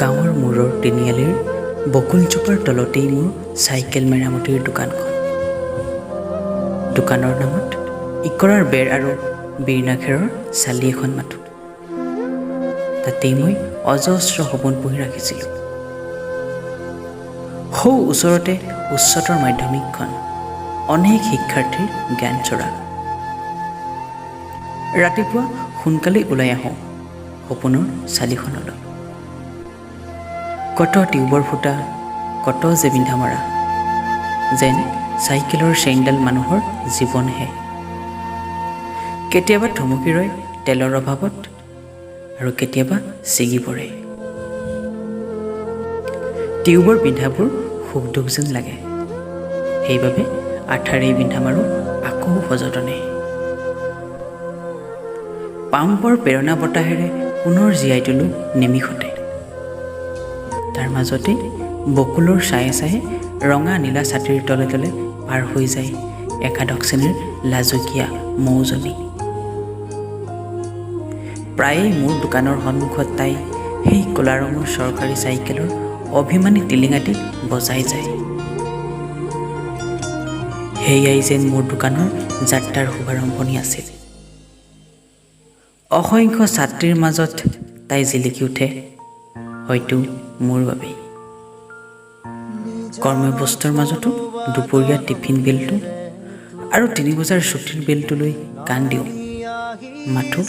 গাঁৱৰ মূৰৰ তিনিআলিৰ বকুলজোপাৰ তলতেই মোৰ চাইকেল মেৰামতিৰ দোকানখন। দোকানৰ নামত ইকৰাৰ বেৰ আৰু বীৰনাখেৰৰ চালি এখন মাথো। তাতেই মই অজস্ৰ সপোন পুহি ৰাখিছিলোঁ। সৌ ওচৰতে উচ্চতৰ মাধ্যমিকখন, অনেক শিক্ষাৰ্থীৰ জ্ঞান চৰা। ৰাতিপুৱা সোনকালেই ওলাই আহোঁ সপোনৰ চালিখনলৈ। কত টিউবৰ ফুটা, কত যে বিন্ধা মৰা, যেন চাইকেলৰ চেইনডাল মানুহৰ জীৱনহে। কেতিয়াবা থমকি ৰয় তেলৰ অভাৱত, আৰু কেতিয়াবা ছিগি পৰে। টিউবৰ বিন্ধাবোৰ সুখ দুখ যেন লাগে, সেইবাবে আঠাৰেই বিন্ধা মাৰোঁ আকৌ সযতনে। পাম্পৰ প্ৰেৰণা বতাহেৰে পুনৰ জীয়াই তোলোঁ নিমিষতে। তাৰ মাজতে বকুলৰ ছায়ে ছায়ে ৰঙা নীলা ছাতিৰ তলে তলে পাৰ হৈ যায় একাদশ শ্ৰেণীৰ লাজুকীয়া মৌজনী। প্ৰায়েই মোৰ দোকানৰ সন্মুখত তাই সেই ক'লা ৰঙৰ চৰকাৰী চাইকেলৰ অভিমানী টিলিঙাটি বজাই যায়। সেয়াই যেন মোৰ দোকানৰ যাত্ৰাৰ শুভাৰম্ভণি আছিল। অসংখ্য ছাত্ৰীৰ মাজত তাই জিলিকি উঠে, হয়তো মোৰ বাবেই। কৰ্মব্যস্তৰ মাজতো দুপৰীয়া টিফিন বেলটো আৰু 3 বজাৰ ছুটীৰ বেলটোলৈ কাণ দিওঁ, মাথো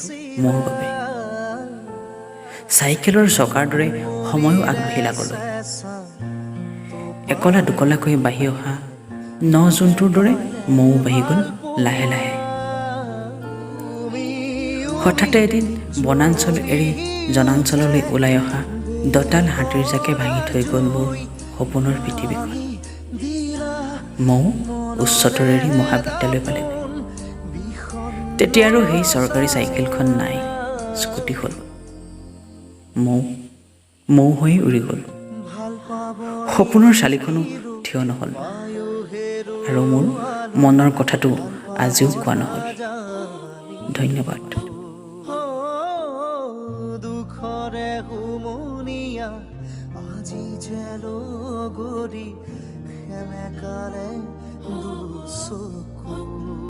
মোৰ বাবে। চাইকেলৰ চকাৰ দৰে সময়ো আগবাঢ়িল আগলৈ। একলা দুকলাকৈ বাঢ়ি অহা 9 জুনটোৰ দৰে ময়ো বাঢ়ি গ'ল লাহে লাহে। হঠাতে এদিন বনাঞ্চল এৰি জনাঞ্চললৈ ওলাই অহা দঁতাল হাতীৰ জাকে ভাঙি থৈ গ'ল মোৰ সপোনৰ পৃথিৱীখন। ময়ো উচ্চতৰ এৰি মহাবিদ্যালয় পালেগৈ। তেতিয়া আৰু সেই চৰকাৰী চাইকেলখন নাই, স্কুটি হ'ল। মৌ হৈয়ে উৰি গ'ল। সপোনৰ চালিখনো থিয় নহ'ল, আৰু মোৰ মনৰ কথাটো আজিও কোৱা নহ'ল। ধন্যবাদ। দুখৰে হুমুনিয়া আজি জেলগৰি সেমেকালে দুচকু।